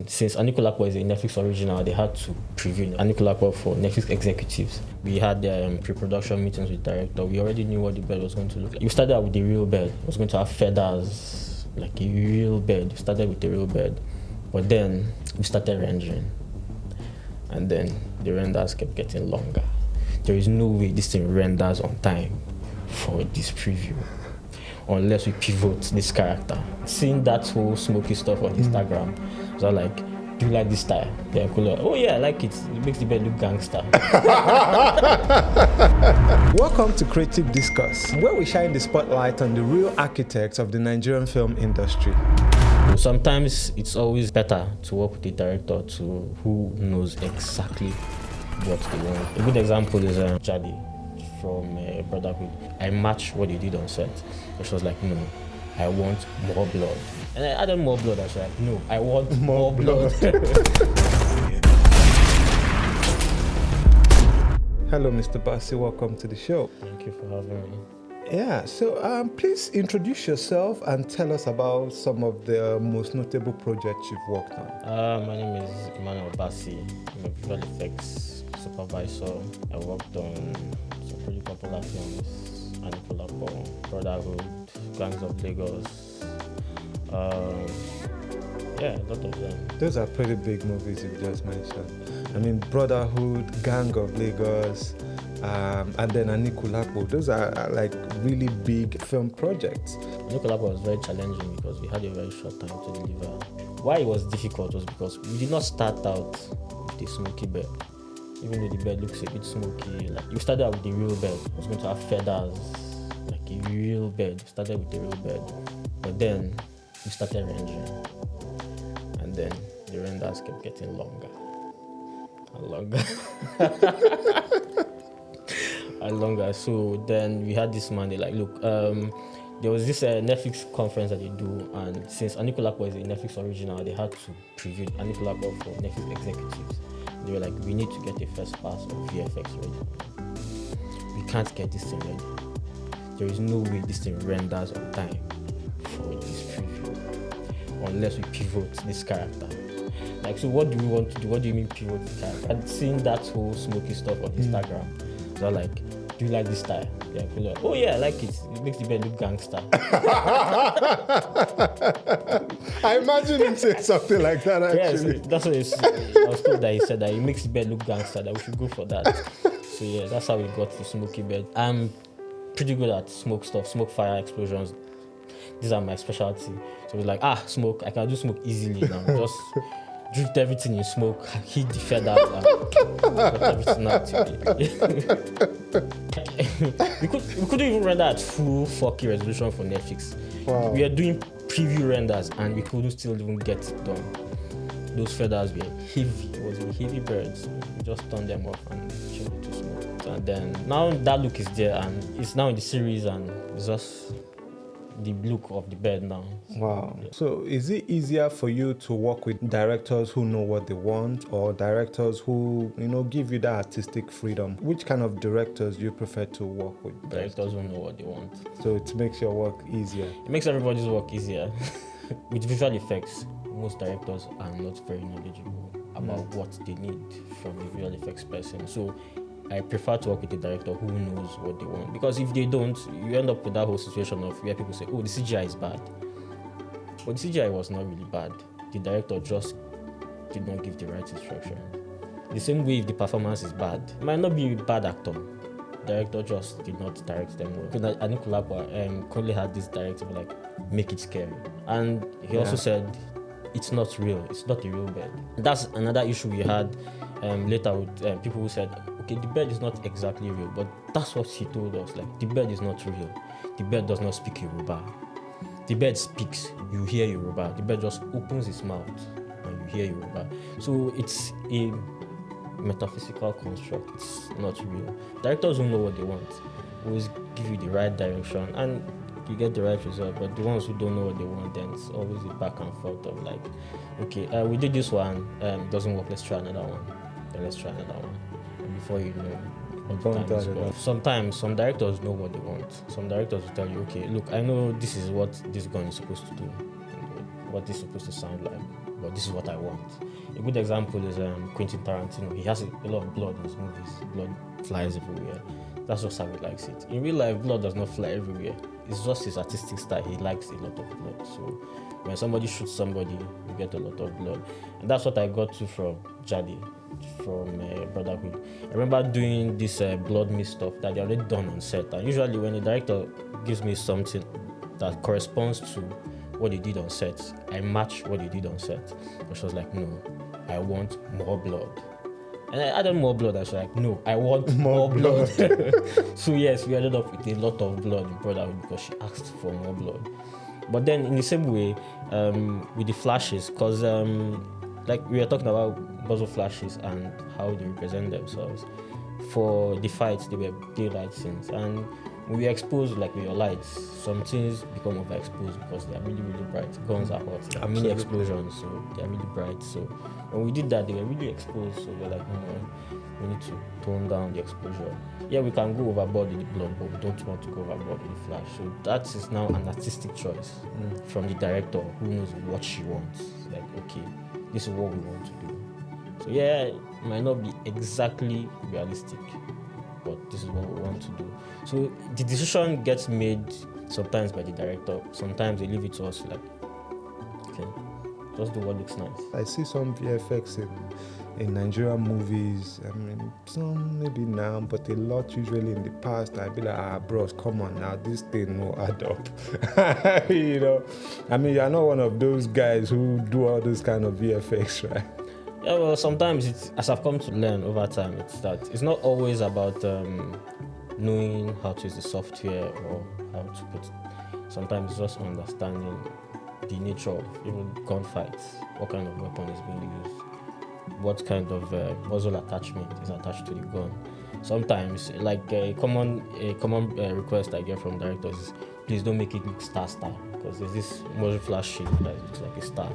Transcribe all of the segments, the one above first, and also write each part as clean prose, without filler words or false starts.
And since Aníkúlápó is a Netflix original, they had to preview Aníkúlápó for Netflix executives. We had pre-production meetings with the director. We already knew what the bed was going to look like. We started out with the real bed. It was going to have feathers, like a real bed. We started with the real bed. But then we started rendering. And then the renders kept getting longer. There is no way this thing renders on time for this preview unless we pivot this character. Seeing that whole smoky stuff on Instagram, I was like, do you like this style? Yeah, cool. Oh yeah, I like it. It makes the bed look gangster. Welcome to Creative Discourse, where we shine the spotlight on the real architects of the Nigerian film industry. Sometimes it's always better to work with a director who knows exactly what they want. A good example is Jade from Brotherhood. I matched what he did on set. And she was like, no, I want more blood. And I added more blood. I was like, no, I want more blood. Hello, Mr. Bassey. Welcome to the show. Thank you for having me. Yeah, so please introduce yourself and tell us about some of the most notable projects you've worked on. My name is Emmanuel Bassey. I'm a visual effects supervisor. I worked on some pretty popular films: Aníkúlápó, Brotherhood, Gangs of Lagos. Yeah, a lot of them. Those are pretty big movies you've just mentioned. I mean, Brotherhood, Gang of Lagos, and then Aníkúlápó. Those are like really big film projects. Aníkúlápó was very challenging because we had a very short time to deliver. Why it was difficult was because we did not start out with a smoky bed. Even though the bed looks a bit smoky, like you started out with the real bed. It was going to have feathers, like a real bed. We started with the real bed, but then we started rendering, and then the renders kept getting longer and longer. And longer. So then we had this man, they like, look, there was this Netflix conference that they do, and since Aníkúlápó is a Netflix original, they had to preview Aníkúlápó for Netflix executives. They were like, we need to get a first pass of VFX ready. We can't get this thing ready. There is no way this thing renders on time for this preview unless we pivot this character. Like, so what do we want to do? What do you mean pivot this character? And seeing that whole smoky stuff on Instagram, so like, do you like this style? Yeah, cool. Oh yeah, I like it. It makes the bed look gangster. I imagine him saying something like that, actually. Yes, that's what I was told that he said that it makes the bed look gangster, that we should go for that. So yeah, that's how we got the smoky bed. I'm pretty good at smoke stuff, smoke, fire, explosions. These are my specialty. So we're like, smoke, I can do smoke easily now. Just drift everything in smoke, hit the feathers, and got everything out. we couldn't even render at full 4K resolution for Netflix. Wow. We are doing preview renders and we couldn't still even get it done. Those feathers were heavy. It was a heavy bird. So we just turned them off and changed it to smoke. And then now that look is there and it's now in the series and it's just the look of the bed now. Wow. Yeah. So is it easier for you to work with directors who know what they want or directors who, give you that artistic freedom? Which kind of directors do you prefer to work with? Directors who know what they want. So it makes your work easier. It makes everybody's work easier. With visual effects, most directors are not very knowledgeable about what they need from a visual effects person. So I prefer to work with a director who knows what they want, because if they don't, you end up with that whole situation of where people say, oh, the CGI is bad. But the CGI was not really bad. The director just did not give the right instruction. The same way if the performance is bad, it might not be a bad actor. The director just did not direct them well. Aníkúlápó, Kunle had this directive like, make it scary. And he also said, it's not real. It's not a real bed. That's another issue we had later with people who said, okay, the bed is not exactly real, but that's what he told us. Like, the bed is not real. The bed does not speak Yoruba. The bed speaks, you hear Yoruba. The bed just opens its mouth and you hear Yoruba. So it's a metaphysical construct. It's not real. Directors who know what they want always give you the right direction and you get the right result, but the ones who don't know what they want, then it's always a back and forth of like, okay, we did this one, doesn't work, let's try another one, then let's try another one. And before you know, sometimes some directors know what they want. Some directors will tell you, okay, look, I know this is what this gun is supposed to do, and what this is supposed to sound like. but this is what I want. A good example is Quentin Tarantino. He has a lot of blood in his movies. Blood flies everywhere. That's just how he likes it. In real life, blood does not fly everywhere. It's just his artistic style. He likes a lot of blood. So when somebody shoots somebody, you get a lot of blood. And that's what I got to from Jade, from Brotherhood. I remember doing this blood mist stuff that they already done on set. And usually when a director gives me something that corresponds to what they did on set, I match what they did on set. And she was like, no, I want more blood. And I added more blood. I was like, no, I want more blood. So yes, we ended up with a lot of blood in Brotherhood because she asked for more blood. But then in the same way, with the flashes, because like we were talking about muzzle flashes and how they represent themselves. For the fights, they were daylight scenes, and when we expose like with your lights, some things become overexposed because they are really, really bright. Guns are hot, there are many explosions, so they are really bright. So when we did that, they were really exposed. So we're like, no, we need to tone down the exposure. Yeah, we can go overboard with the blood, but we don't want to go overboard with the flash. So that is now an artistic choice from the director who knows what she wants. Like, okay, this is what we want to do. So yeah, it might not be exactly realistic, but this is what we want to do. So the decision gets made sometimes by the director. Sometimes they leave it to us like, okay, just do what looks nice. I see some VFX in Nigerian movies. I mean, some maybe now, but a lot usually in the past. I'd be like, bros, come on now, this thing no add up. You know, I mean, you're not one of those guys who do all this kind of VFX, right? Yeah, well, sometimes it's, as I've come to learn over time, it's that it's not always about knowing how to use the software or how to put it. Sometimes it's just understanding the nature of even gunfights, what kind of weapon is being used, what kind of muzzle attachment is attached to the gun. Sometimes, like a common request I get from directors is, please don't make it look star, because there's this muzzle flash shape that looks like a star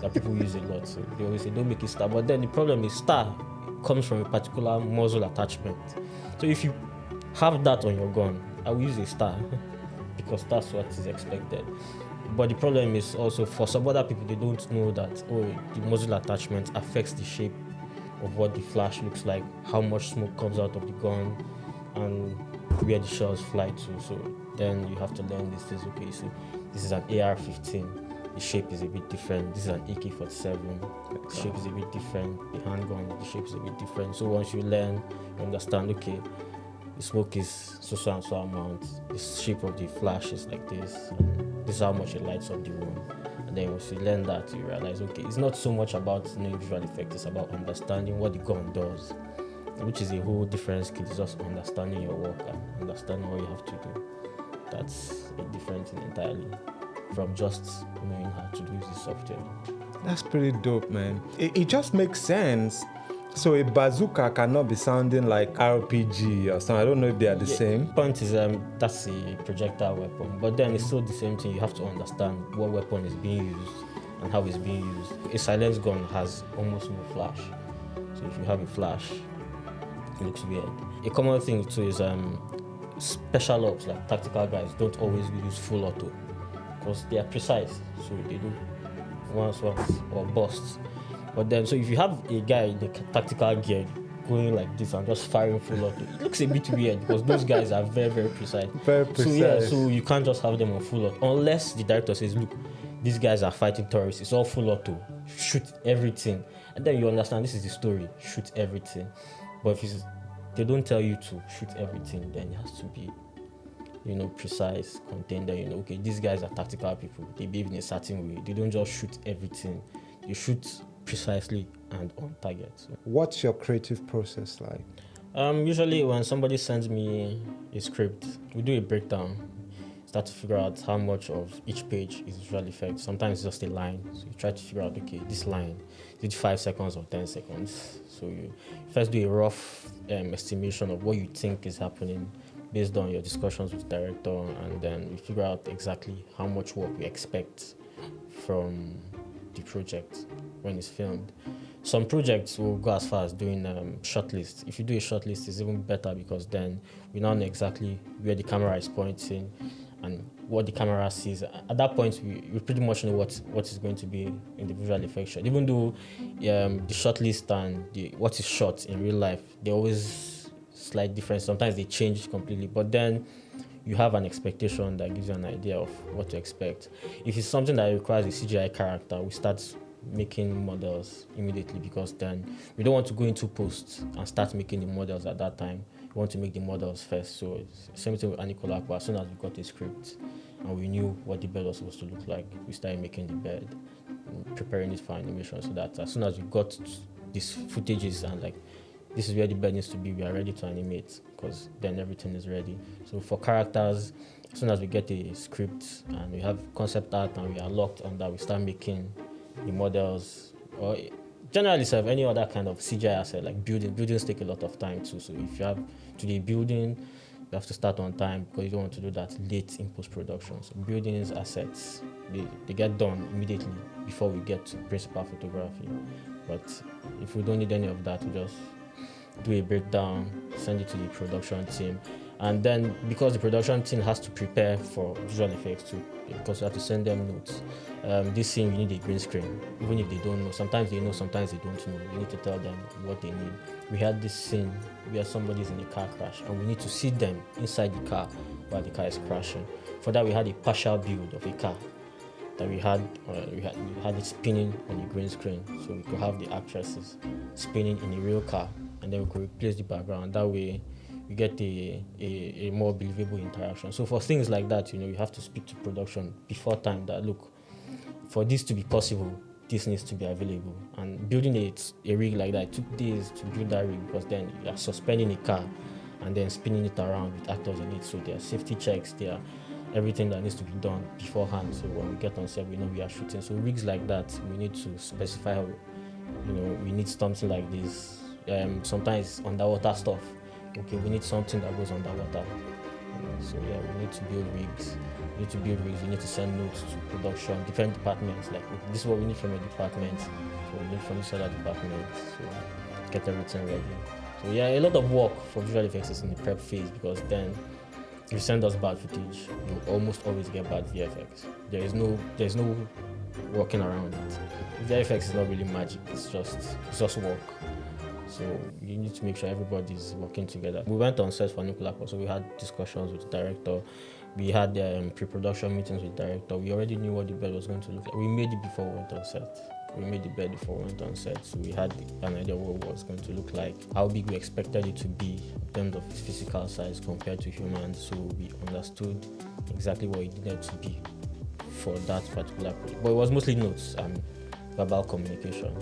that people use a lot. So they always say, don't make it star. But then the problem is, star comes from a particular muzzle attachment. So if you have that on your gun, I will use a star because that's what is expected. But the problem is also, for some other people, they don't know that, the muzzle attachment affects the shape of what the flash looks like, how much smoke comes out of the gun, and where the shells fly to. So then you have to learn these things. Okay, so this is an AR-15. The shape is a bit different. This is an AK-47. The shape is a bit different. The handgun, the shape is a bit different. So once you learn, you understand, okay, the smoke is so and so amount. The shape of the flash is like this. And this is how much it lights up the room. And then once you learn that, you realize, okay, it's not so much about knowing visual effects. It's about understanding what the gun does, which is a whole different skill. It's just understanding your work and understanding what you have to do. That's a different thing entirely from just knowing how to use the software. That's pretty dope, man. It just makes sense. So a bazooka cannot be sounding like RPG or something. I don't know if they are the same. The point is, that's a projectile weapon, but then it's still the same thing. You have to understand what weapon is being used and how it's being used. A silenced gun has almost no flash. So if you have a flash, it looks weird. A common thing too is special ops, like tactical guys, don't always use full auto because they are precise. So they do once or busts. But then, so if you have a guy in the tactical gear going like this and just firing full auto, it looks a bit weird because those guys are very, very precise. Very precise. So yeah, so you can't just have them on full auto unless the director says, look, these guys are fighting terrorists. It's all full auto. Shoot everything. And then you understand this is the story. Shoot everything. But if they don't tell you to shoot everything, then it has to be, precise, contained. Then okay, these guys are tactical people. They behave in a certain way. They don't just shoot everything. You shoot precisely and on target. So, what's your creative process like? Usually when somebody sends me a script, we do a breakdown. Start to figure out how much of each page is visual effect. Sometimes it's just a line. So you try to figure out, okay, this line, is it 5 seconds or 10 seconds? So you first do a rough estimation of what you think is happening based on your discussions with the director, and then we figure out exactly how much work we expect from the project when it's filmed. Some projects will go as far as doing shortlist. If you do a shortlist, it's even better because then we now know exactly where the camera is pointing and what the camera sees. At that point, we pretty much know what is going to be in the visual effects shot. Even though the shot list and what is shot in real life, they always slight difference. Sometimes they change completely, but then you have an expectation that gives you an idea of what to expect. If it's something that requires a CGI character, we start making models immediately, because then we don't want to go into post and start making the models at that time. We want to make the models first. So it's the same thing with Aníkúlápó. As soon as we got a script and we knew what the bed was supposed to look like, we started making the bed, preparing it for animation, so that as soon as we got these footages and like, this is where the bed needs to be, we are ready to animate, because then everything is ready. So for characters, as soon as we get a script and we have concept art and we are locked on that, we start making the models, or generally serve any other kind of CGI asset, like buildings take a lot of time too. So if you have to do building, you have to start on time, because you don't want to do that late in post-production. So buildings, assets, they get done immediately before we get to principal photography. But if we don't need any of that, we just do a breakdown, send it to the production team. And then, because the production team has to prepare for visual effects too, because we have to send them notes. This scene, you need a green screen, even if they don't know. Sometimes they know, sometimes they don't know. You need to tell them what they need. We had this scene where somebody's in a car crash, and we need to see them inside the car while the car is crashing. For that, we had a partial build of a car that we had it spinning on the green screen, so we could have the actresses spinning in a real car, and then we could replace the background. That way, we get a more believable interaction. So for things like that, you have to speak to production before time that, look, for this to be possible, this needs to be available. And building a rig like that, it took days to build that rig, because then you are suspending a car and then spinning it around with actors in it. So there are safety checks, there are everything that needs to be done beforehand. So when we get on set, we know we are shooting. So rigs like that, we need to specify, we need something like this. Sometimes underwater stuff. Okay, we need something that goes underwater. So yeah, we need to build rigs. We need to send notes to production, different departments. Like, this is what we need from a department. So we need from this other department. So get everything ready. So yeah, a lot of work for visual effects is in the prep phase, because then if you send us bad footage, you almost always get bad VFX. There's no working around it. VFX is not really magic. It's just work. So you need to make sure everybody's working together. We went on set for Aníkúlápó, so we had discussions with the director. We had pre-production meetings with the director. We already knew what the bed was going to look like. We made it before we went on set. So we had an idea of what it was going to look like, how big we expected it to be in terms of its physical size compared to humans. So we understood exactly what it needed to be for that particular project. But it was mostly notes and verbal communication.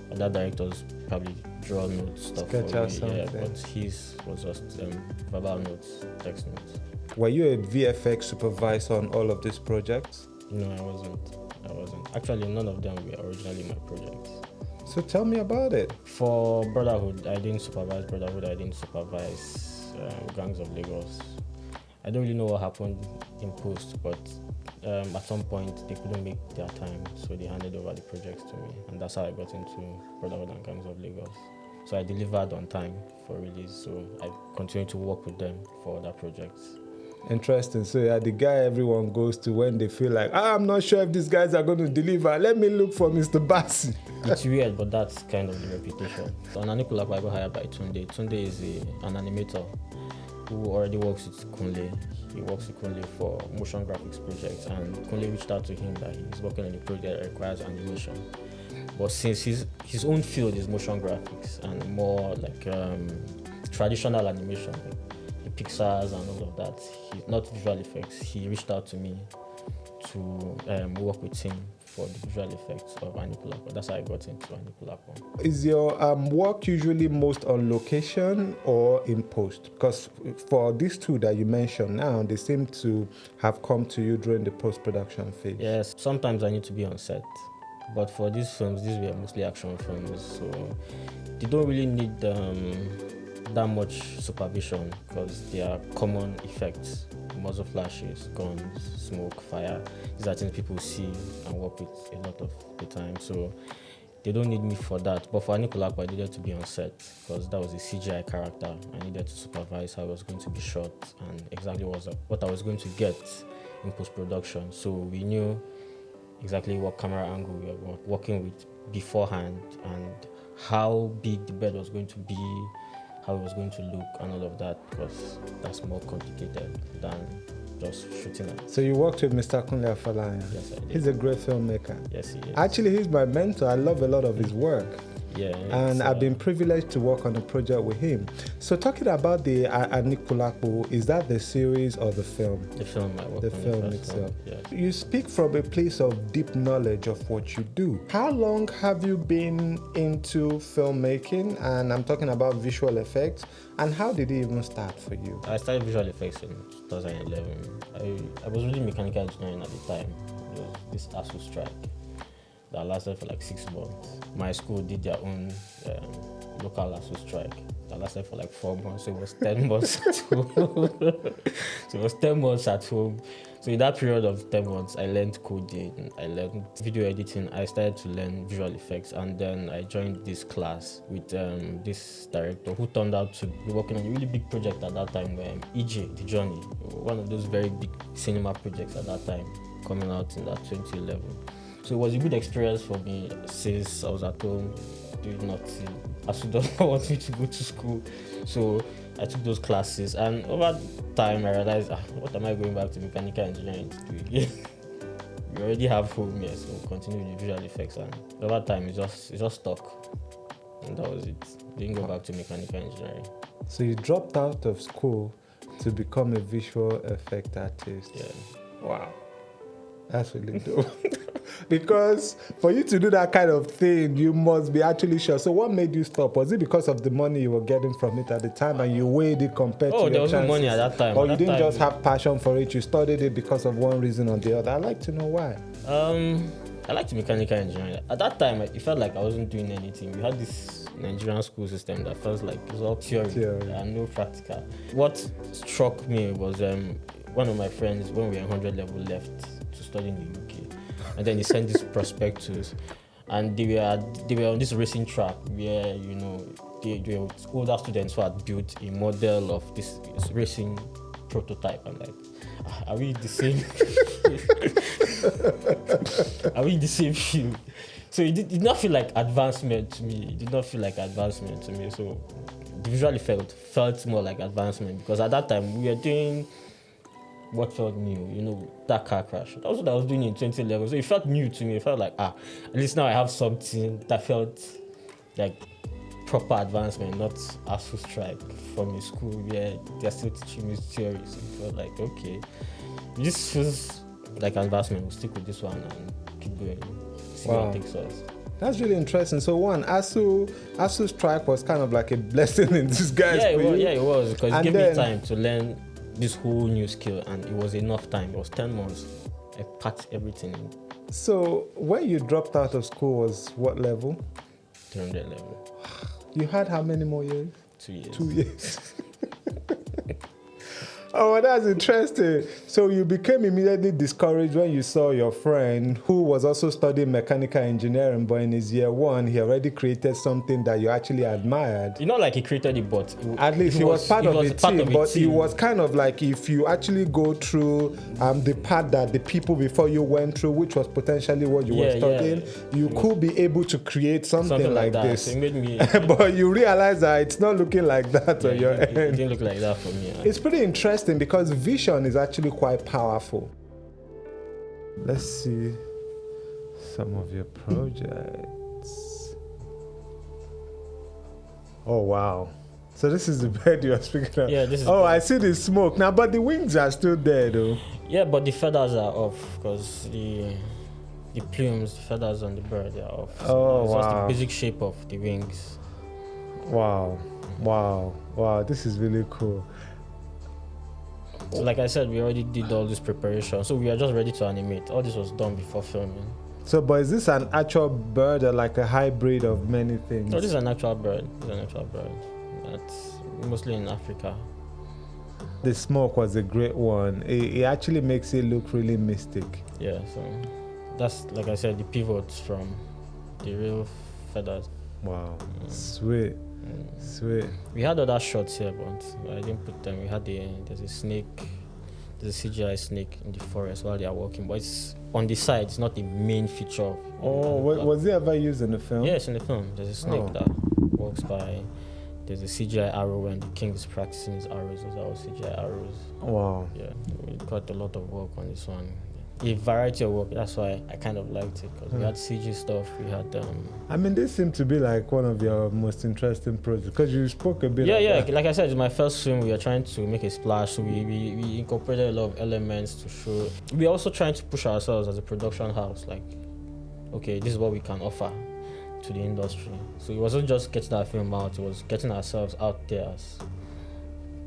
Other directors probably draw notes, stuff for me, but his was just verbal notes, text notes. Were you a VFX supervisor on all of these projects? No, I wasn't. Actually, none of them were originally my projects. So tell me about it. For Brotherhood, I didn't supervise Brotherhood. I didn't supervise Gangs of Lagos. I don't really know what happened in post, but at some point they couldn't make their time, so they handed over the projects to me, and that's how I got into Brotherhood and Gangs of Lagos. So I delivered on time for release, so I continued to work with them for other projects. Interesting. So you're the guy everyone goes to when they feel like, I'm not sure if these guys are going to deliver. Let me look for Mr. Bassey. It's weird, but that's kind of the reputation. So on Aníkúlápó, I got hired by Tunde. Tunde is an animator who already works with Kunle. He works with Kunle for motion graphics projects, and Kunle reached out to him that he's working on a project that requires animation. But since his own field is motion graphics and more like traditional animation, like the Pixars and all of that, not visual effects, he reached out to me to work with him for the visual effects of Aníkúlápó. That's how I got into Aníkúlápó. Is your work usually most on location or in post? Because for these two that you mentioned now, they seem to have come to you during the post-production phase. Yes, sometimes I need to be on set. But for these films, these were mostly action films, so they don't really need that much supervision, because they are common effects. Muzzle flashes, guns, smoke, fire. These are things people see and work with a lot of the time. So they don't need me for that. But for Aníkúlápó, I needed to be on set, because that was a CGI character. I needed to supervise how it was going to be shot and exactly what I was going to get in post-production. So we knew exactly what camera angle we were working with beforehand and how big the bed was going to be, how it was going to look and all of that, because that's more complicated than just shooting it. So you worked with Mr. Kunle Afolayan. Yes, I did. He's a great filmmaker. Yes, he is. Actually, he's my mentor. I love a lot of his work. Yeah. And I've been privileged to work on a project with him. So talking about the Aníkúlápó, is that the series or the film? The film I worked The on. film The first itself. one, yes. You speak from a place of deep knowledge of what you do. How long have you been into filmmaking? And I'm talking about visual effects. And how did it even start for you? I started visual effects in 2011. I was reading mechanical engineering at the time. It was this ASU strike that lasted for like 6 months. My school did their own local ASU strike that lasted for like 4 months. So it was 10 months at home. So it was 10 months at home. So in that period of 10 months, I learned coding, I learned video editing, I started to learn visual effects, and then I joined this class with this director who turned out to be working on a really big project at that time, EJ, The Journey, one of those very big cinema projects at that time, coming out in that 2011. So it was a good experience for me since I was at home doing nothing. ASU doesn't want me to go to school. So I took those classes, and over time I realized, what am I going back to mechanical engineering to do again? We already have home here, so we'll continue with the visual effects, and over time it just stuck. And that was it. Didn't go back to mechanical engineering. So you dropped out of school to become a visual effect artist. Yeah. Wow. That's really dope. Because for you to do that kind of thing, you must be actually sure. So what made you stop? Was it because of the money you were getting from it at the time and you weighed it compared to your there was no chances? money at that time. Or At you that didn't time, just have passion for it, you studied it because of one reason or the other? I'd like to know why. I liked mechanical engineering. At that time, it felt like I wasn't doing anything. We had this Nigerian school system that felt like it was all theory. And no practical. What struck me was one of my friends, when we were 100 level, left to study in the UK. And then he sent this prospectus, and they were on this racing track where, they were older students who had built a model of this racing prototype. I'm like, are we the same? Are we in the same field? So it did not feel like advancement to me. So the visual effect felt more like advancement, because at that time we were doing what felt new, that car crash. That was what I was doing in 2011. So it felt new to me. It felt like, at least now I have something that felt like proper advancement, not ASU strike from a school where they're still teaching me theory. So it felt like, okay, this feels like advancement. We'll stick with this one and keep going. See what it takes us. That's really interesting. So ASU strike was kind of like a blessing in disguise for you. Yeah, it was, because it gave me time to learn this whole new skill, and it was enough time. It was 10 months. I packed everything in. So when you dropped out of school was what level? 300 level. You had how many more years? 2 years. 2 years. Oh, that's interesting. So you became immediately discouraged when you saw your friend who was also studying mechanical engineering, but in his year one, he already created something that you actually admired. Not like he created it, but at least he was part of a team, but it was kind of like if you actually go through the path that the people before you went through, which was potentially what you were studying, you could be able to create something like that. this. So it made me, but you realize that it's not looking like that on your end. It didn't look like that for me. It's pretty interesting because vision is actually quite powerful. Let's see some of your projects. Oh, wow. So this is the bed you're speaking of. Yeah, this is. Oh, I see the smoke now, but the wings are still there, though. Yeah, but the feathers are off, because the plumes, the feathers on the bird, they are off. So it's just the basic shape of the wings. Wow. This is really cool. So like I said, we already did all this preparation, so we are just ready to animate. All this was done before filming. So, but is this an actual bird or like a hybrid of many things? No, this is an actual bird. That's mostly in Africa. The smoke was a great one. It actually makes it look really mystic. Yeah, so that's, like I said, the pivots from the real feathers. Wow, sweet. We had other shots here, but I didn't put them. We had there's a snake there's a CGI snake in the forest while they are walking, but it's on the side. It's not the main feature. Was it ever used in the film? Yes, in the film. There's a snake that walks by. There's a CGI arrow when the king is practicing his arrows. Those are all CGI arrows. Wow. Yeah, we got a lot of work on this one. A variety of work. That's why I kind of liked it, because we had CG stuff. We had. I mean, this seemed to be like one of your most interesting projects, because you spoke a bit. Yeah. Like I said, it's my first film. We are trying to make a splash. So we incorporated a lot of elements to show. We're also trying to push ourselves as a production house. Like, okay, this is what we can offer to the industry. So it wasn't just getting our film out. It was getting ourselves out there as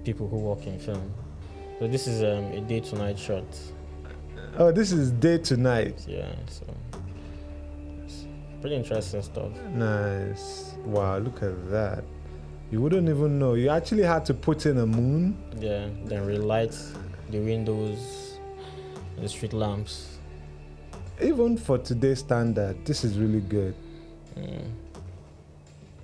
people who work in film. So this is a day to night shot. Oh, this is day to night. Yeah, so it's pretty interesting stuff. Nice. Wow, look at that. You wouldn't even know. You actually had to put in a moon. Yeah, then relight the windows, the street lamps. Even for today's standard, this is really good.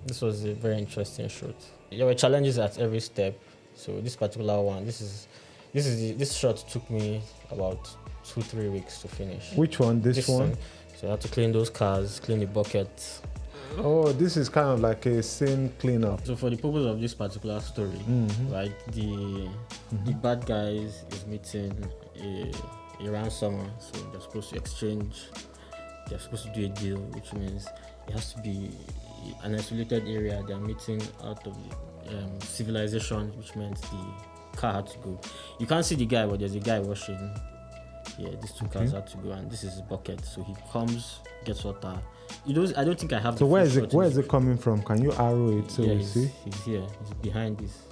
This was a very interesting shoot. There were challenges at every step. So this particular one, this shot took me about 2-3 weeks to finish. Which one? This one? So I had to clean those cars, clean the buckets. Oh, this is kind of like a scene cleanup. So for the purpose of this particular story, right, the bad guys is meeting a ransomer. So they're supposed to exchange. They're supposed to do a deal, which means it has to be an isolated area. They're meeting out of civilization, which meant the car had to go. You can't see the guy, but there's a guy washing. Yeah, these two cars had to go, and this is his bucket. So he comes, gets water. I don't think I have. So where is it coming from? Can you arrow it so yeah, we see? He's here. He's behind this.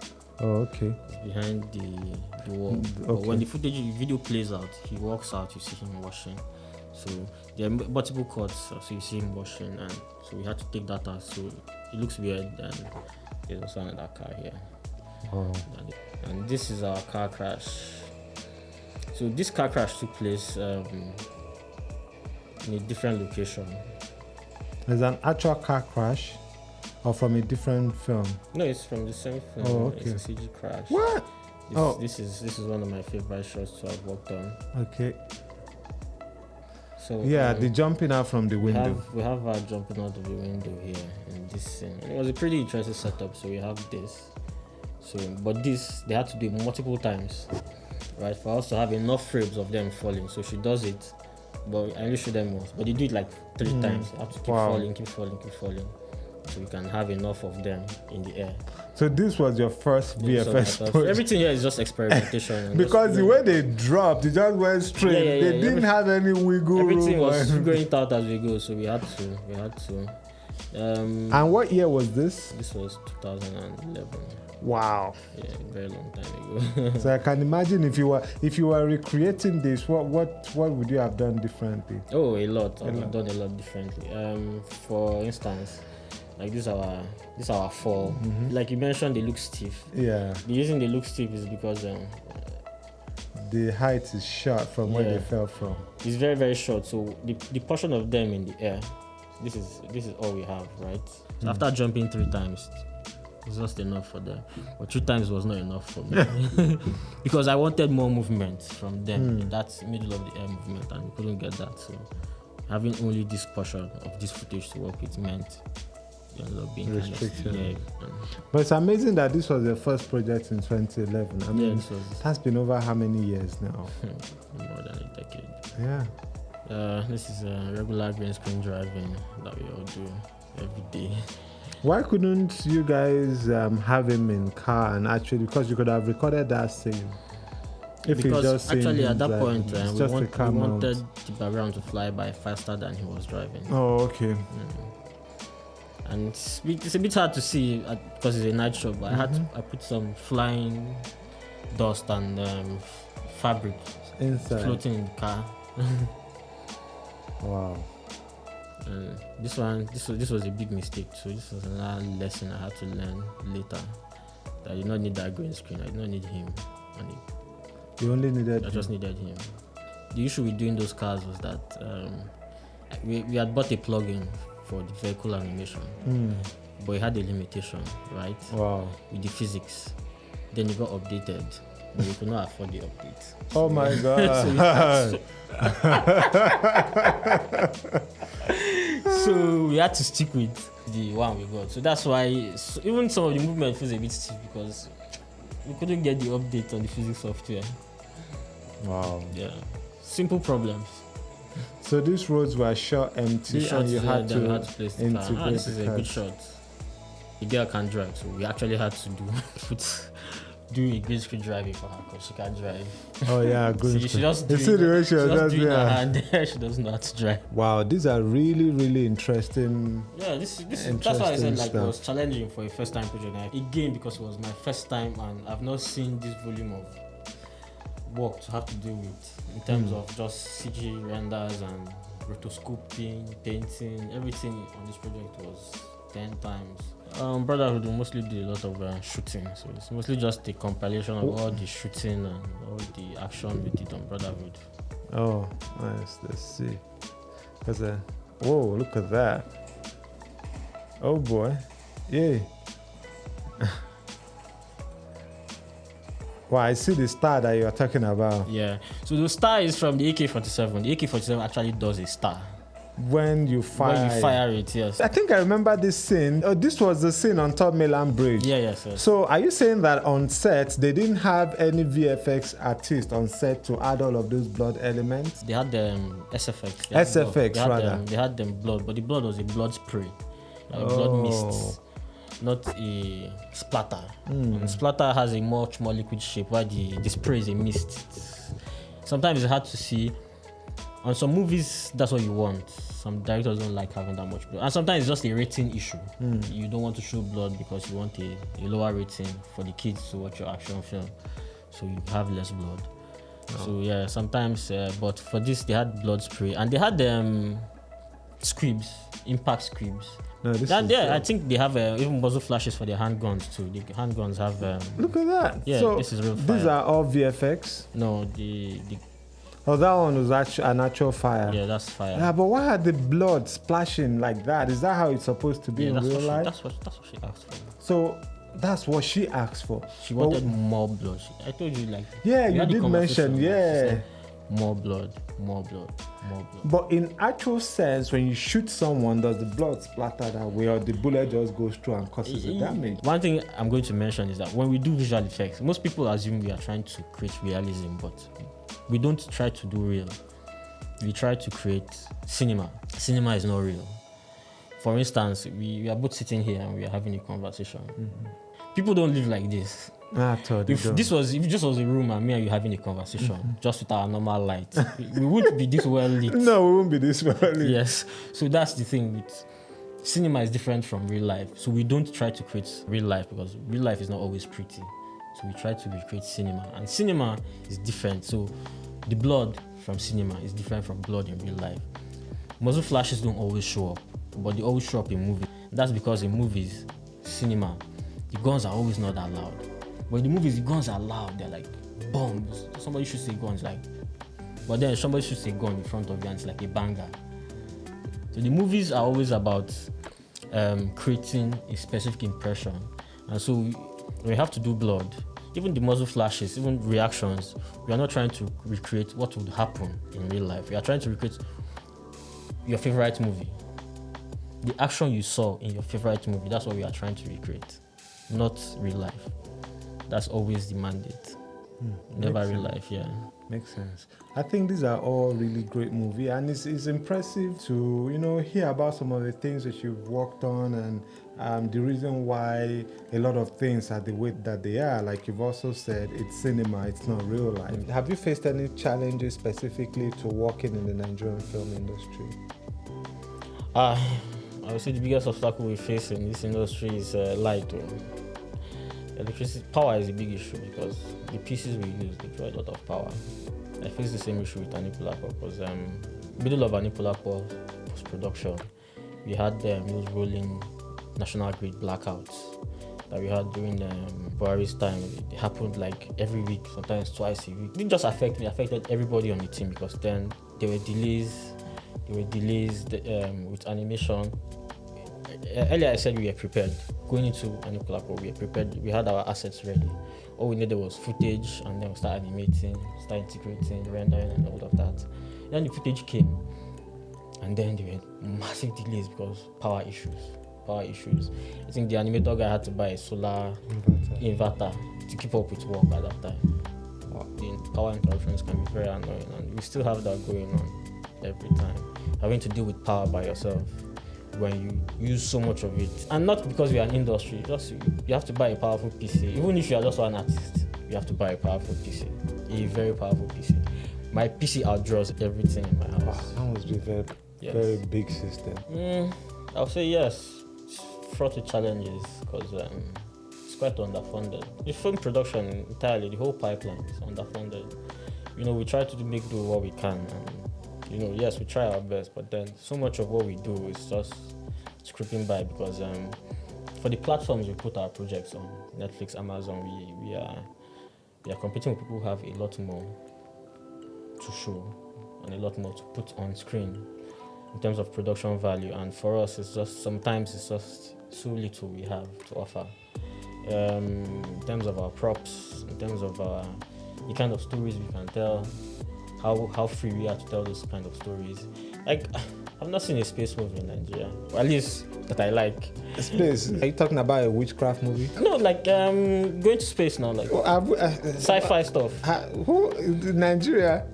Oh, okay. He's behind the wall. Okay. But when the video plays out, he walks out. You see him washing. So there are multiple cuts. So you see him washing, and so we had to take that out. So it looks weird, and there's also another car here. Oh. And this is our car crash. So this car crash took place in a different location. There's an actual car crash, or from a different film? No, it's from the same film. Oh, okay. It's a CG crash. What? This is one of my favorite shots to have worked on. Okay. So yeah, the jumping out from the window. We have her jumping out of the window here in this scene. And it was a pretty interesting setup. So we have this. But this they had to do multiple times, right, for us to have enough frames of them falling. So she does it, but I only show them once. But they do it like 3 times. They have to keep falling, so we can have enough of them in the air. So this was your first VFX project? Everything here is just experimentation. Because the way they dropped, it just went straight. They didn't have any wiggle room. Everything was figuring out as we go, so we had to. And what year was this? This was 2011. Wow. Yeah, very long time ago. So I can imagine if you were recreating this, what would you have done differently? Oh, a lot. I've done a lot differently. For instance, like this is our fall. Like you mentioned, they look stiff. Yeah. The reason they look stiff is because the height is short from where they fell from. It's very, very short. So the portion of them in the air, this is all we have, right? So after jumping 3 times, it's just enough for them. But 3 times was not enough for me. Because I wanted more movement from them. That's middle of the air movement, and we couldn't get that. So having only this portion of this footage to work with meant you ended up being restricted. But it's amazing that this was your first project in 2011. I mean, it has been over how many years now? More than a decade. Yeah. This is a regular green screen driving that we all do every day. Why couldn't you guys have him in car and actually, because you could have recorded that scene? Because actually at that point we wanted the background to fly by faster than he was driving. Oh, okay. And it's a bit hard to see because it's a night shot, but I put some flying dust and fabric inside floating in the car. Wow. This was a big mistake. So this was another lesson I had to learn later. That I did not need that green screen. I did not need him on it. You only needed. I just needed him. The issue with doing those cars was that we had bought a plugin for the vehicle animation, but it had a limitation, right? Wow. With the physics. Then it got updated. but we could not afford the update. Oh my God. So we had to stick with the one we got. So that's why even some of the movement feels a bit stiff because we couldn't get the update on the physics software. Wow. Yeah. Simple problems. So these roads were shot empty and you had to place the car. integrate This is the a cars. good shot. The girl can't drive, so we actually had to do a green screen driving for her because she can't drive. Oh yeah, good. See, she just You see the way she was just doing her there. hand. She doesn't know how to drive. Wow, these are really, really interesting. Yeah, this that's why I said like it stuff. was challenging for a first time project. Like, again, because it was my first time and I've not seen this volume of work to have to deal with in terms of just CG renders and rotoscoping, painting. Everything on this project was 10 times. Brotherhood will mostly do a lot of shooting, so it's mostly just a compilation of all the shooting and all the action we did on Brotherhood. Oh, nice. Let's see. Whoa, look at that. Oh boy. Yeah. Wow, I see the star that you are talking about. Yeah, so the star is from the AK-47. The AK-47 actually does a star. When you fire it, yes. I think I remember this scene. Oh, this was the scene on Top Mainland Bridge. Yeah, yes. So are you saying that on set, they didn't have any VFX artist on set to add all of those blood elements? They had the SFX. They had them blood, but the blood was a blood spray. Like blood mist, not a splatter. And splatter has a much more liquid shape, while the spray is a mist. Sometimes it's hard to see. On some movies, that's what you want. Some directors don't like having that much blood. And sometimes it's just a rating issue. You don't want to show blood because you want a lower rating for the kids to watch your action film. So you have less blood. So yeah, sometimes, but for this, they had blood spray. And they had squibs, impact squibs. No, I think they have even muzzle flashes for their handguns too. The handguns have... Look at that. Yeah, so this is real fire. These are all VFX? No, the Oh, that one was actually an actual fire. Yeah, that's fire. Yeah, but why are the blood splashing like that? Is that how it's supposed to be in real life? That's what she asked for. So that's what she asked for. She wanted more blood. I told you like. Yeah, you did mention. Yeah. More blood. But in actual sense, when you shoot someone, does the blood splatter that way, or the bullet just goes through and causes the damage? One thing I'm going to mention is that when we do visual effects, most people assume we are trying to create realism, but we don't try to do real. We try to create cinema. Cinema is not real. For instance, we are both sitting here and we are having a conversation. People don't live like this. If this was a room and me and you having a conversation, just with our normal light, we wouldn't be this well lit. No, we won't be this well lit. Yes. So that's the thing with cinema is different from real life. So we don't try to create real life because real life is not always pretty. So we try to recreate cinema, and cinema is different. So the blood from cinema is different from blood in real life. Muzzle flashes don't always show up, but they always show up in movies. That's because in movies, cinema, the guns are always not that loud. But in the movies, the guns are loud. They're like bombs. Somebody shoots a gun, but then somebody shoots a gun in front of you and it's like a banger. So the movies are always about creating a specific impression. And so we have to do blood. Even the muzzle flashes, even reactions, we are not trying to recreate what would happen in real life. We are trying to recreate your favorite movie. The action you saw in your favorite movie, that's what we are trying to recreate, not real life. That's always the mandate. Never real life, yeah. Makes sense. I think these are all really great movies, and it's impressive to hear about some of the things that you've worked on and the reason why a lot of things are the way that they are. Like you've also said, it's cinema, it's not real life. Have you faced any challenges specifically to working in the Nigerian film industry? I would say the biggest obstacle we face in this industry is light. Electricity, power is a big issue because the pieces we use, they draw a lot of power. I face the same issue with Aníkúlápó because middle of Aníkúlápó post-production, we had those rolling national grid blackouts that we had during Buhari's time. It happened like every week, sometimes twice a week. It didn't just affect me, it affected everybody on the team because then there were delays with animation. earlier I said we were prepared. Going into Aníkúlápó, we were prepared. We had our assets ready. All we needed was footage, and then we start animating, start integrating, rendering, and all of that. Then the footage came, and then there were massive delays because power issues. I think the animator guy had to buy a solar inverter to keep up with work at that time. The power interruptions can be very annoying, and we still have that going on every time. Having to deal with power by yourself when you use so much of it, and not because we are an industry, just you have to buy a powerful PC. Even if you are just an artist, you have to buy a powerful PC, a very powerful PC. My PC outdraws everything in my house. That must be a very big system. I'll say yes. It's fraught with challenges because it's quite underfunded. The film production entirely, the whole pipeline is underfunded. We try to make do what we can, and yes, we try our best, but then so much of what we do is just scraping by because for the platforms we put our projects on, Netflix, Amazon, we are competing with people who have a lot more to show and a lot more to put on screen in terms of production value, and for us sometimes it's just so little we have to offer in terms of our props, in terms of the kind of stories we can tell, how free we are to tell those kind of stories. Like, I've not seen a space movie in Nigeria, or at least that I like. Space? Are you talking about a witchcraft movie? No, like going to space now, like sci-fi stuff. Nigeria?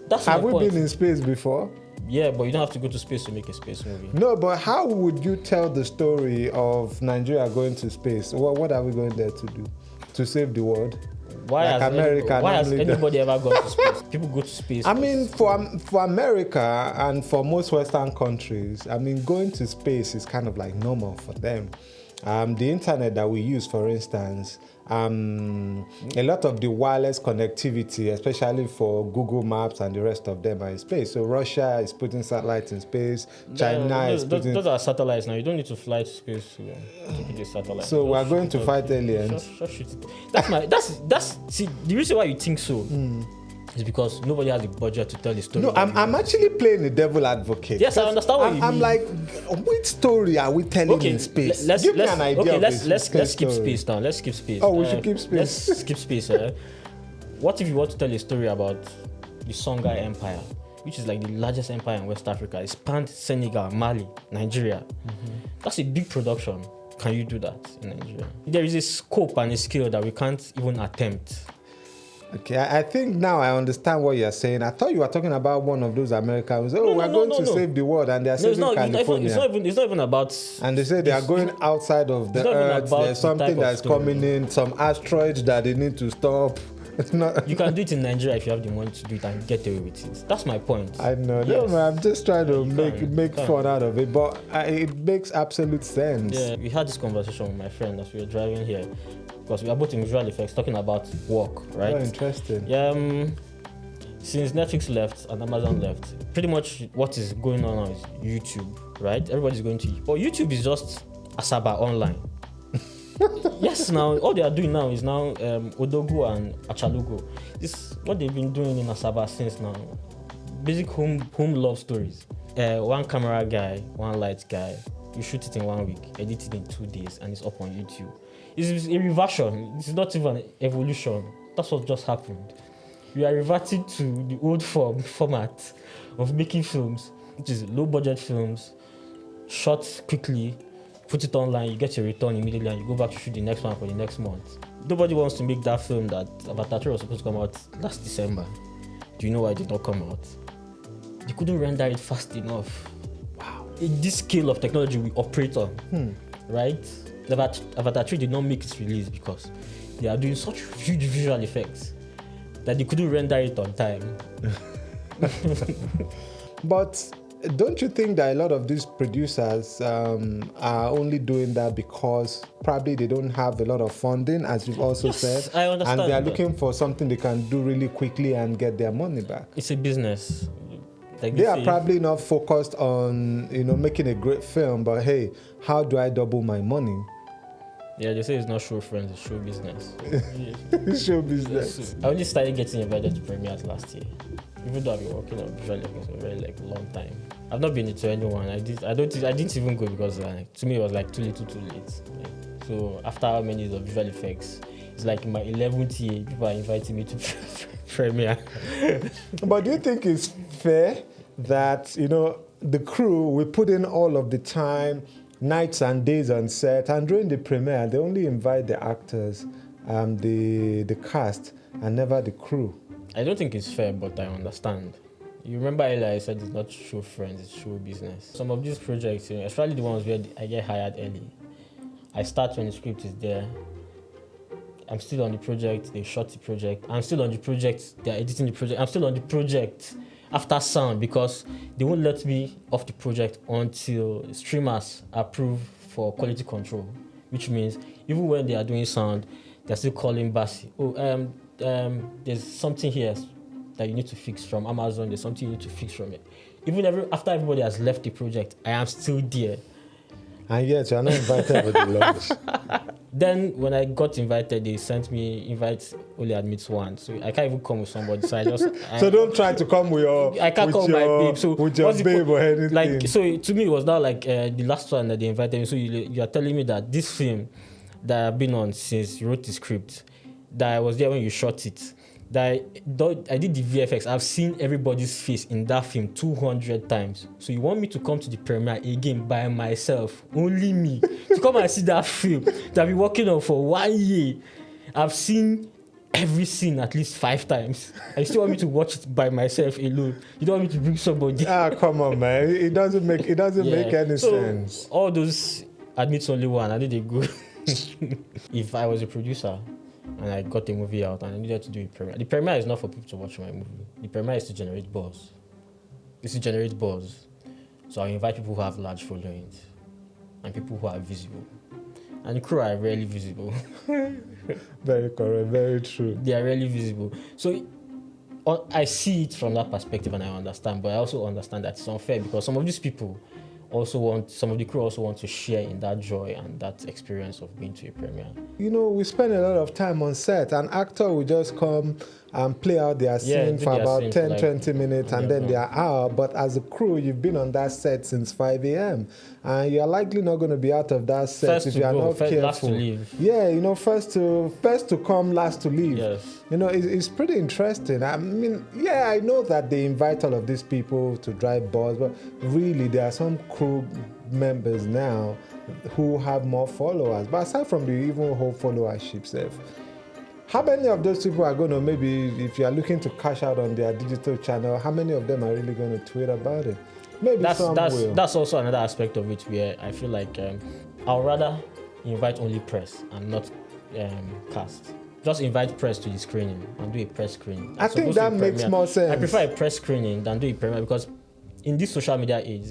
That's my Have we point. been in space before? Yeah, but you don't have to go to space to make a space movie. No, but how would you tell the story of Nigeria going to space? What are we going there to do? To save the world? Why has anybody ever gone to space? People go to space. I mean, for America and for most Western countries, I mean, going to space is kind of like normal for them. The internet that we use, for instance, a lot of the wireless connectivity, especially for Google Maps and the rest of them, are in space. So Russia is putting satellites in space. China is putting... Those are satellites now. You don't need to fly to space to put a satellite. So we're going to fight aliens. Just shoot it. See, the reason why you think so is because nobody has the budget to tell the story. No, I'm actually playing the devil advocate. Yes, I understand what you mean. I'm like, which story are we telling in space? Give me an idea. Okay, let's skip space now. Let's skip space. Oh, we should keep space. Let's skip space. What if you want to tell a story about the Songhai Empire, which is like the largest empire in West Africa? It spanned Senegal, Mali, Nigeria. That's a big production. Can you do that in Nigeria? There is a scope and a skill that we can't even attempt. Okay, I think now I understand what you're saying. I thought you were talking about one of those Americans. We're going to save the world, and they are saving California. It's not even about. And they say they are going outside of the Earth. There's something that's coming in, some asteroids that they need to stop. It's not. You can do it in Nigeria if you have the money to do it and get away with it. That's my point. I know. Yes. No, man, I'm just trying to make fun out of it, but it makes absolute sense. Yeah, we had this conversation with my friend as we were driving here. Because we are both in visual effects, talking about work, right? Oh, interesting. Yeah. Since Netflix left and Amazon left, pretty much what is going on now is YouTube, right? Everybody's going to. But YouTube is just Asaba online. Yes, now all they are doing now is Odogu and Achalugo. This what they've been doing in Asaba since now. Basic home love stories. One camera guy, one light guy. You shoot it in 1 week, edit it in 2 days, and it's up on YouTube. It's a reversion. It's not even an evolution. That's what just happened. We are reverting to the old format of making films, which is low budget films, shot quickly, put it online, you get your return immediately, and you go back to shoot the next one for the next month. Nobody wants to make that film that Avatar 3 was supposed to come out last December. Do you know why it did not come out? They couldn't render it fast enough. Wow. In this scale of technology we operate on, right? Avatar 3 did not make its release because they are doing such huge visual effects that they couldn't render it on time. But don't you think that a lot of these producers are only doing that because probably they don't have a lot of funding, as you've also said? I understand. And they are looking for something they can do really quickly and get their money back. It's a business. Like they are probably not focused on, making a great film, but hey, how do I double my money? Yeah, they say it's not show friends, it's show business. Show business. I only started getting invited to premieres last year. even though I've been working on visual effects for a very like long time. I've not been into anyone. I didn't even go because to me it was like too little, too late. Like, so after how many years of visual effects, it's like my 11th year. People are inviting me to premiere. But do you think it's fair that the crew we put in all of the time, nights and days on set, and during the premiere they only invite the actors, the cast, and never the crew? I don't think it's fair, but I understand. You remember earlier I said it's not show friends, it's show business. Some of these projects, especially the ones where I get hired early, I start when the script is there. I'm still on the project, they shot the project. I'm still on the project, they're editing the project. I'm still on the project after sound because they won't let me off the project until streamers approve for quality control, which means even when they are doing sound, they're still calling Bassey. There's something here that you need to fix from Amazon. There's something you need to fix from it. Even after everybody has left the project, I am still there. And yet you're not invited with the lunch. Then when I got invited, they sent me invites only admits one, so I can't even come with somebody. So so don't try to come with your. I can't come with my babe. So with your babe or anything. Like so, to me, it was not like the last one that they invited me. So you are telling me that this film that I've been on since you wrote the script, that I was there when you shot it, that I did the VFX. I've seen everybody's face in that film 200 times. So you want me to come to the premiere again by myself, only me, to come and see that film that I've been working on for 1 year? I've seen every scene at least 5 times. I still want me to watch it by myself alone. You don't want me to bring somebody. Come on, man. It doesn't make any sense. All those admits only one. I did a good. If I was a producer and I got a movie out and I needed to do a premiere. The premiere is not for people to watch my movie. The premiere is to generate buzz. It's to generate buzz. So I invite people who have large followings and people who are visible. And the crew are rarely visible. Very correct, very true. They are rarely visible. So I see it from that perspective and I understand, but I also understand that it's unfair because some of these people some of the crew also want to share in that joy and that experience of being to a premiere. We spend a lot of time on set. An actor will just come and play out their scene for about 10, 20 minutes and then they are out. But as a crew, you've been on that set since 5 a.m. and you're likely not going to be out of that set if you are not careful. Last to leave. Yeah, first to come, last to leave. Yes. It's pretty interesting. I mean, yeah, I know that they invite all of these people to drive bus, but really there are some crew members now who have more followers. But aside from the even whole followership self, how many of those people are going to, maybe if you are looking to cash out on their digital channel, how many of them are really going to tweet about it? Maybe some will. That's also another aspect of it where I feel like I'll rather invite only press and not cast. Just invite press to the screening and do a press screening. I think that makes more sense. I prefer a press screening than do a premiere because in this social media age,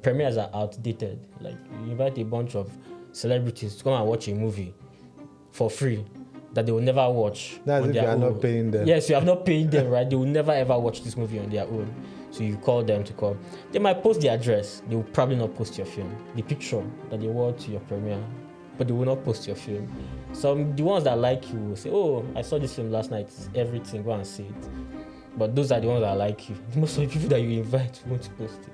premieres are outdated. Like you invite a bunch of celebrities to come and watch a movie for free that they will never watch. That's if you are not paying them. Yes, you have not paid them, right? They will never ever watch this movie on their own. So you call them to come. They might post the address. They will probably not post your film. The picture that they want to your premiere, but they will not post your film. The ones that like you will say, "Oh, I saw this film last night. It's everything. Go and see it." But those are the ones that like you. Most of the people that you invite won't post it.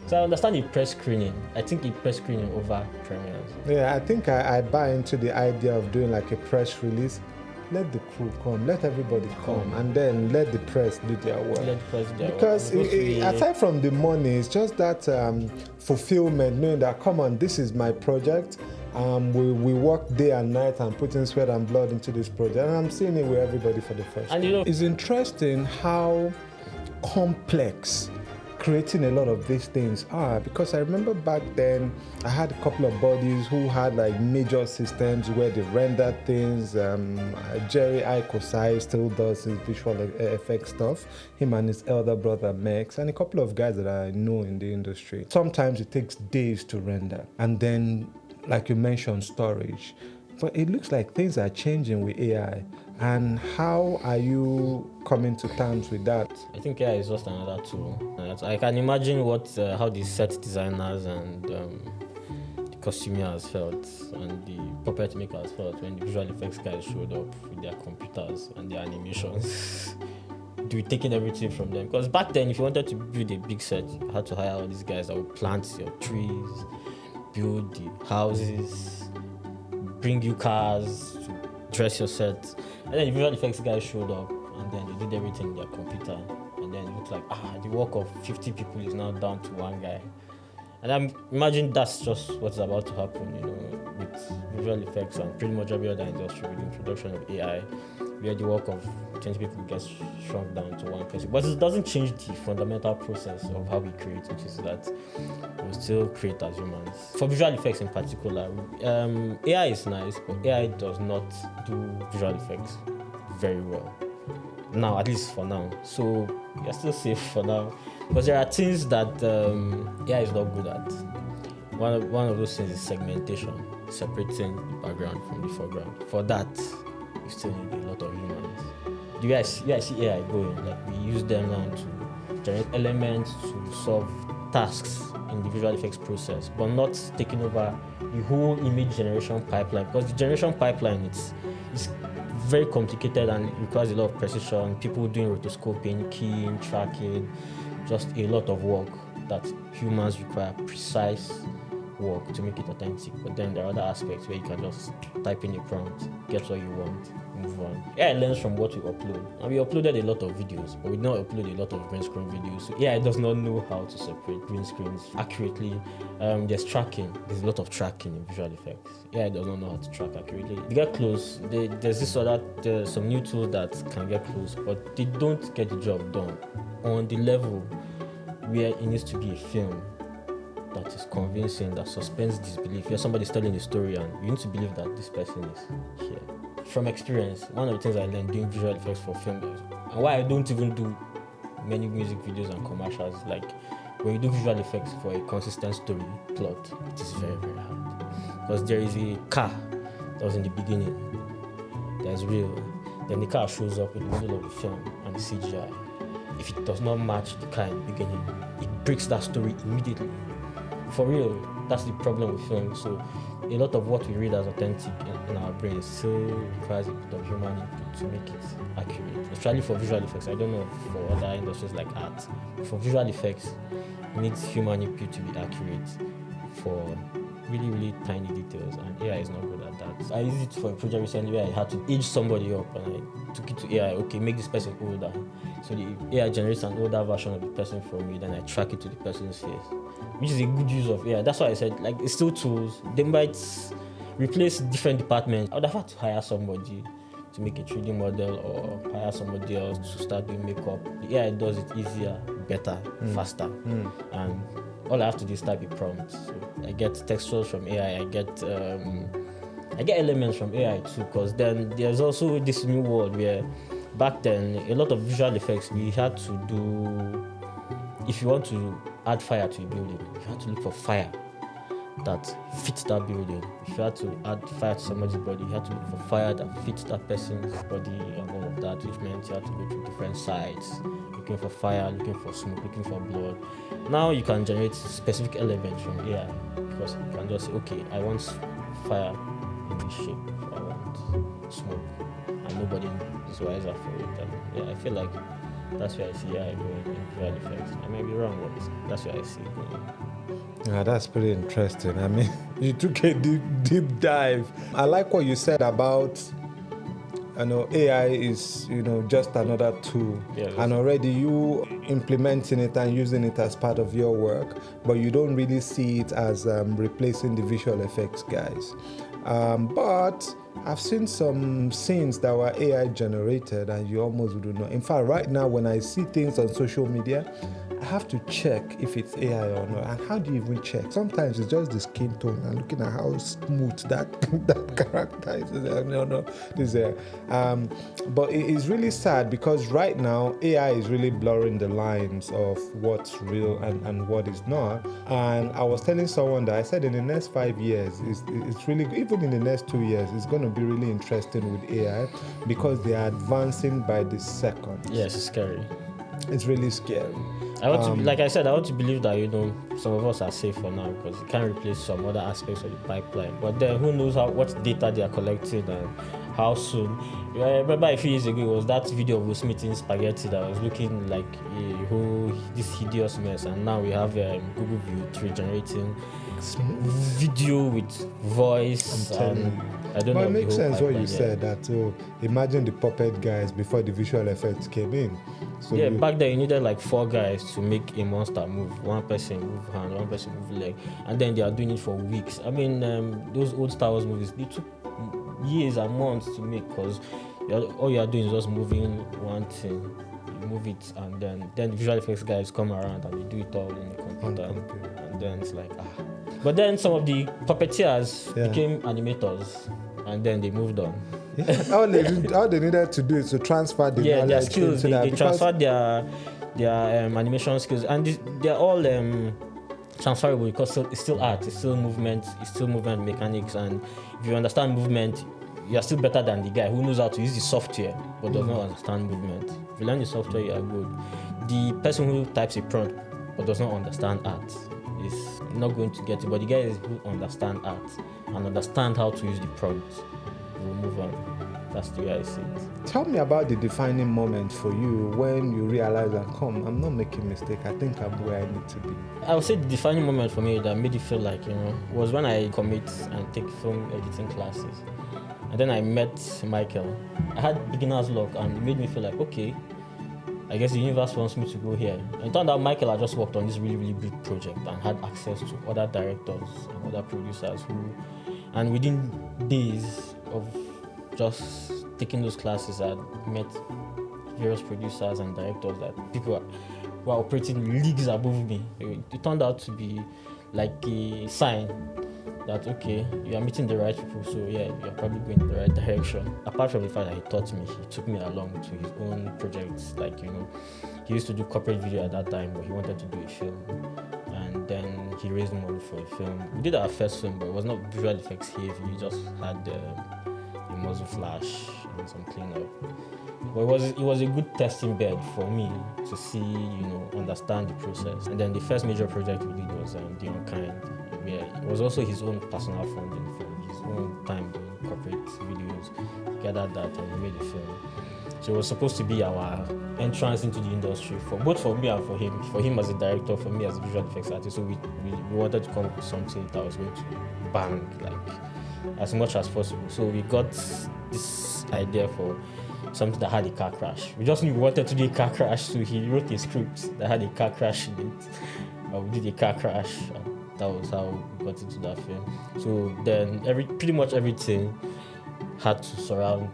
So I understand the press screening. I think a press screening over premieres. Yeah, I think I buy into the idea of doing like a press release. Let the crew come, let everybody come, and then let the press do their work. Let the press do their because work. Aside from the money, it's just that fulfillment, knowing that, come on, this is my project. We work day and night and put in sweat and blood into this project, and I'm seeing it with everybody for the first time. It's interesting how complex creating a lot of these things are, because I remember back then I had a couple of buddies who had like major systems where they rendered things. Jerry Ikosai still does his visual effects stuff, him and his elder brother Max, and a couple of guys that I know in the industry. Sometimes it takes days to render, and then like you mentioned, storage. But it looks like things are changing with AI. And how are you coming to terms with that? I think AI is just another tool. I can imagine how the set designers and the costumers felt and the puppet makers felt when the visual effects guys showed up with their computers and their animations. be taking everything from them. Because back then, if you wanted to build a big set, you had to hire all these guys that would plant your trees, build the houses, bring you cars to dress your set. And then the visual effects guys showed up, and then they did everything in their computer. And then it looked like, the work of 50 people is now down to one guy. And I imagine that's just what's about to happen, with visual effects and pretty much every other industry with the introduction of AI, where the work of 20 people gets shrunk down to one person. But it doesn't change the fundamental process of how we create, which is that we still create as humans. For visual effects in particular, AI is nice, but AI does not do visual effects very well. Now, at least for now. So you're still safe for now. Because there are things that AI is not good at. One of those things is segmentation, separating the background from the foreground. For that, you still need a lot of humans. You guys see AI going. Like, we use them now to generate elements to solve tasks in the visual effects process, but not taking over the whole image generation pipeline. Because the generation pipeline, it's very complicated and it requires a lot of precision. People doing rotoscoping, keying, tracking. Just a lot of work that humans require precise work to make it authentic. But then there are other aspects where you can just type in a prompt, get what you want, move on. AI learns from what we upload. And we uploaded a lot of videos, but we don't upload a lot of green screen videos. So AI does not know how to separate green screens accurately. There's tracking. There's a lot of tracking in visual effects. AI does not know how to track accurately. They get close. There's some new tools that can get close, but they don't get the job done on the level where it needs to be a film that is convincing, that suspends disbelief. You're somebody's telling a story and you need to believe that this person is here. From experience, one of the things I learned doing visual effects for film, and why I don't even do many music videos and commercials, like when you do visual effects for a consistent story plot, it is very, very hard. Because there is a car that was in the beginning, that's real. Then the car shows up in the middle of the film and the CGI. If it does not match the car in the beginning, it breaks that story immediately. For real, that's the problem with film. So a lot of what we read as authentic in our brains still requires a bit of human input to make it accurate. Especially for visual effects. I don't know for other industries like art. For visual effects, it needs human input to be accurate for really, really tiny details, and AI is not good at that. I used it for a project recently where I had to age somebody up, and I took it to AI. Okay, make this person older. So the AI generates an older version of the person for me, then I track it to the person's face, which is a good use of AI. That's why I said, like, it's still tools. They might replace different departments. I would have had to hire somebody to make a 3D model or hire somebody else to start doing makeup. The AI does it easier, better, faster, and all I have to do is type a prompt. So I get textures from AI. I get elements from AI too. Because then there's also this new world where back then a lot of visual effects we had to do. If you want to add fire to a building, you had to look for fire that fits that building. If you had to add fire to somebody's body, you had to look for fire that fits that person's body and all of that, which meant you had to go through different sites, looking for fire, looking for smoke, looking for blood. Now you can generate specific elements from AI because you can just say, okay, I want fire in this shape, I want smoke, and nobody is wiser for it. And I feel like that's where I see AI going in visual effects. I may be wrong, but that's where I see it going. Yeah, that's pretty interesting. I mean, you took a deep dive. I like what you said about, AI is, just another tool. Yeah, and already you implementing it and using it as part of your work, but you don't really see it as replacing the visual effects guys. But I've seen some scenes that were AI generated and you almost do not. In fact, right now when I see things on social media, I have to check if it's AI or not. And how do you even check? Sometimes it's just the skin tone and looking at how smooth that character is. No, this is but it is really sad because right now AI is really blurring the lines of what's real and what is not. And I was telling someone that I said in the next 5 years, it's really, even in the next 2 years, it's going to be really interesting with AI because they are advancing by the second. Yes, it's scary. It's really scary. I want to, like I said, I want to believe that some of us are safe for now because it can't replace some other aspects of the pipeline. But then who knows what data they are collecting and how soon. Yeah, I remember a few years ago, it was that video of Will Smith in spaghetti that was looking like a whole this hideous mess, and now we have Google View regenerating video with voice. I'm telling you. I don't But know. it makes sense what you pipeline, said, that imagine the puppet guys before the visual effects came in. So yeah, back then you needed like 4 guys to make a monster move. One person move hand, one person move leg, and then they are doing it for weeks. I mean, those old Star Wars movies, they took years and months to make, because all you are doing is just moving one thing. You move it, and then the visual effects guys come around and they do it all in the computer, and then it's like But then some of the puppeteers became animators, and then they moved on. Yeah. All they needed to do is to transfer the knowledge their skills. into They transferred their animation skills, and they're all transferable, because it's still art, it's still movement mechanics, and if you understand movement, you're still better than the guy who knows how to use the software but does not understand movement. If you learn the software, you are good. The person who types a prompt but does not understand art is not going to get it, but the guy who understand art and understand how to use the prompt will move on. That's the way I see it. Tell me about the defining moment for you when you realize that, I'm not making a mistake. I think I'm where I need to be. I would say the defining moment for me that made it feel like, was when I commit and take film editing classes. And then I met Michael. I had beginner's luck, and it made me feel like, okay, I guess the universe wants me to go here. And it turned out Michael had just worked on this really, really big project and had access to other directors and other producers and within days of just taking those classes, I met various producers and directors that people were operating leagues above me. It turned out to be like a sign that, okay, you are meeting the right people, so yeah, you're probably going in the right direction. Apart from the fact that he taught me, he took me along to his own projects. Like, he used to do corporate video at that time, but he wanted to do a film. And then he raised money for a film. We did our first film, but it was not visual effects heavy. We just had a muzzle flash and some cleanup. But it was a good testing bed for me to see, understand the process. And then the first major project we did was The Unkind, where it was also his own personal funding from his own time doing corporate videos. He gathered that and we made a film. So it was supposed to be our entrance into the industry, both for me and for him. For him as a director, for me as a visual effects artist. So we wanted to come up with something that was going to bang, as much as possible. So we got this idea for something that had a car crash. We just knew we wanted to do a car crash, so he wrote a script that had a car crash in it. We did a car crash, and that was how we got into that film. So then pretty much everything had to surround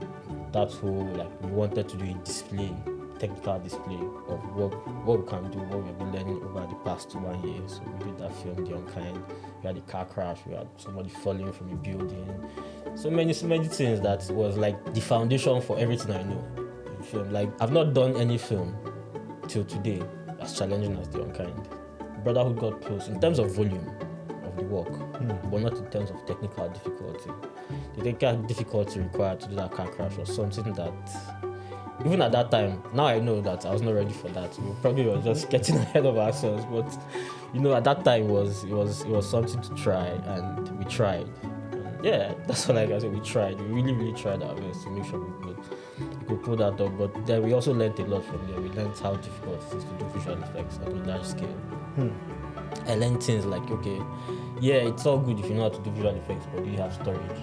that whole, we wanted to do a technical display of what we can do, what we've been learning over the past 1 year. So we did that film, The Unkind. We had a car crash, we had somebody falling from a building. So many things that was the foundation for everything I know in film. I've not done any film till today as challenging as The Unkind. Brotherhood got close in terms of volume of the work, but not in terms of technical difficulty. The technical difficulty required to do that car crash was something that, even at that time, now I know that I was not ready for that. We probably were just getting ahead of ourselves, but at that time it was something to try, and we tried. Yeah, that's what I can say. We tried. We really, really tried our best to make sure we could pull that up. But then we also learned a lot from there. We learned how difficult it is to do visual effects on a large scale. I learned things like, okay, yeah, it's all good if you know how to do visual effects, but do you have storage?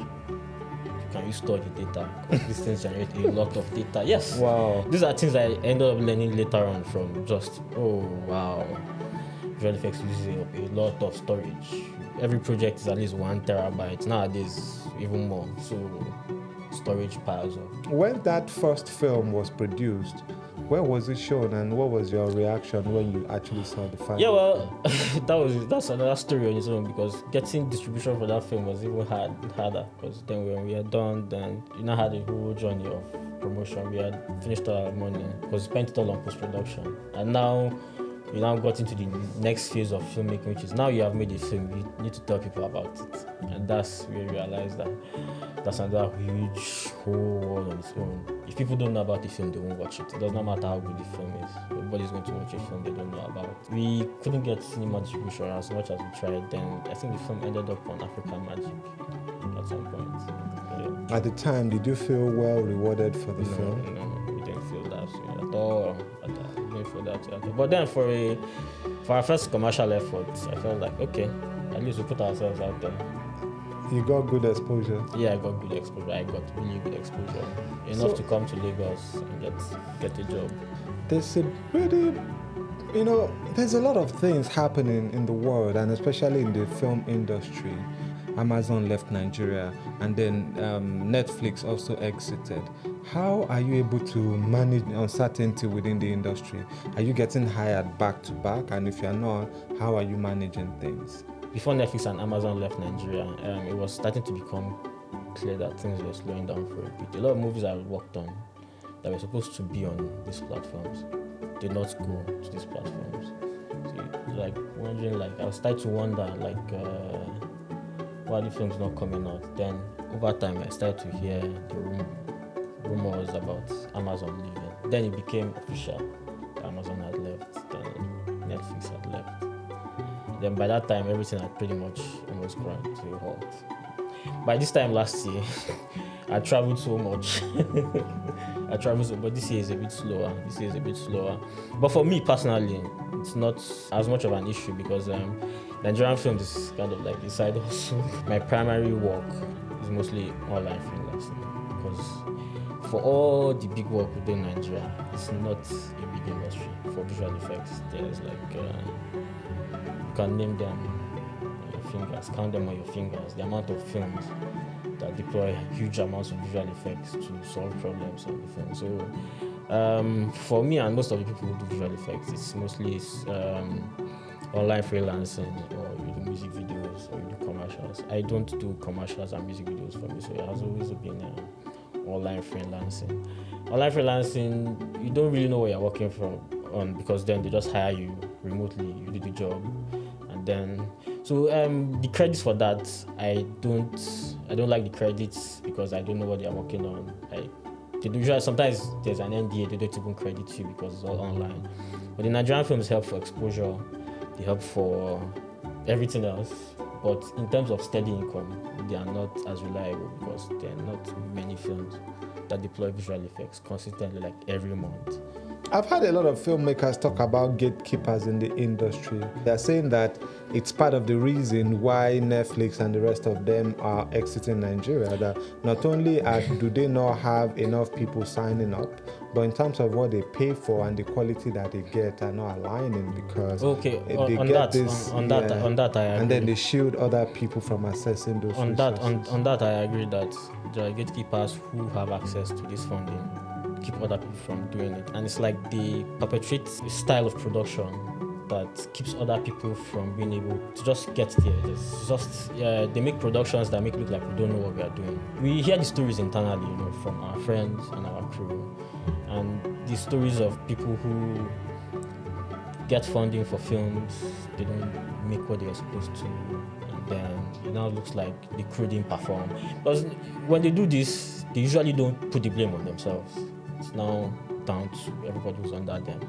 Can you store the data? Because these things generate a lot of data. Yes. Wow. These are things I ended up learning later on from just, visual effects uses a lot of storage. Every project is at least 1 terabyte. Nowadays, even more. So storage piles up. When that first film was produced, where was it shown, and what was your reaction when you actually saw the final? Yeah, well, that's another story on its own, because getting distribution for that film was even harder. Because then when we had done, then had a whole journey of promotion. We had finished our money because we spent it all on post-production, and now we now got into the next phase of filmmaking, which is now you have made a film, you need to tell people about it. And that's where we realized that that's another huge whole world on its own. If people don't know about the film, they won't watch it. It does not matter how good the film is. Nobody's going to watch a film they don't know about. We couldn't get cinema distribution as much as we tried. Then I think the film ended up on African Magic at some point. Yeah. At the time, did you feel well rewarded for the film? No, we didn't feel that way at all. We didn't feel that way at all. But then for our first commercial effort, I felt like, okay, at least we put ourselves out there. You got good exposure. Yeah, I got good exposure. I got really good exposure. Enough to come to Lagos and get a job. There's a pretty, there's a lot of things happening in the world, and especially in the film industry. Amazon left Nigeria, and then Netflix also exited. How are you able to manage uncertainty within the industry? Are you getting hired back to back? And if you're not, how are you managing things? Before Netflix and Amazon left Nigeria, it was starting to become clear that things were slowing down for a bit. A lot of movies I worked on that were supposed to be on these platforms did not go to these platforms. So, like wondering, like I was starting to wonder, like why the film's not coming out. Then over time, I started to hear the rumors about Amazon leaving. Then it became official that Amazon had left. Then Netflix had left. Then by that time, everything had pretty much almost ground to a halt. By this time last year, I traveled so much. But this year is a bit slower. But for me personally, it's not as much of an issue because Nigerian films is kind of like the side hustle. My primary work is mostly online freelancing because for all the big work within Nigeria, it's not a big industry for visual effects. There's like you can name them on your fingers, count them on your fingers. The amount of films that deploy huge amounts of visual effects to solve problems on the film. So for me and most of the people who do visual effects, it's mostly online freelancing, or you do music videos, or you do commercials. I don't do commercials and music videos for me, so it has always been online freelancing. Online freelancing, you don't really know where you're working on because then they just hire you remotely, you do the job, and then the credits for that, I don't like the credits because I don't know what they are working on. Sometimes there's an NDA, they don't even credit you because it's all online. But the Nigerian films help for exposure, they help for everything else. But in terms of steady income, they are not as reliable because there are not many films that deploy visual effects consistently, like every month. I've had a lot of filmmakers talk about gatekeepers in the industry. They're saying that it's part of the reason why Netflix and the rest of them are exiting Nigeria, that not only do they not have enough people signing up, but in terms of what they pay for and the quality that they get are not aligning because they get that, this. On that I agree. And then they shield other people from accessing those resources. On that I agree that there are gatekeepers who have access to this funding keep other people from doing it, and it's like they perpetuate a style of production that keeps other people from being able to just get there. They make productions that make it look like we don't know what we are doing. We hear the stories internally, from our friends and our crew, and the stories of people who get funding for films, they don't make what they are supposed to, and then it now looks like the crew didn't perform. Because when they do this, they usually don't put the blame on themselves. It's now down to everybody who's under them.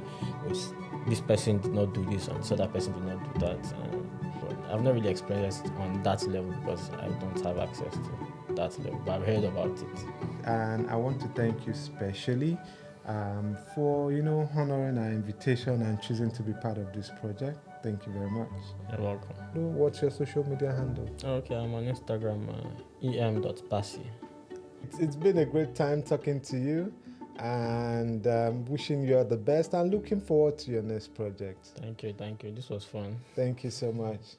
This person did not do this and this other person did not do that. I've not really experienced on that level because I don't have access to that level, but I've heard about it. And I want to thank you specially for honoring our invitation and choosing to be part of this project. Thank you very much. You're welcome. What's your social media handle? Okay, I'm on Instagram, em.bassey. It's been a great time talking to you, and wishing you all the best and looking forward to your next project. Thank you. This was fun. Thank you so much.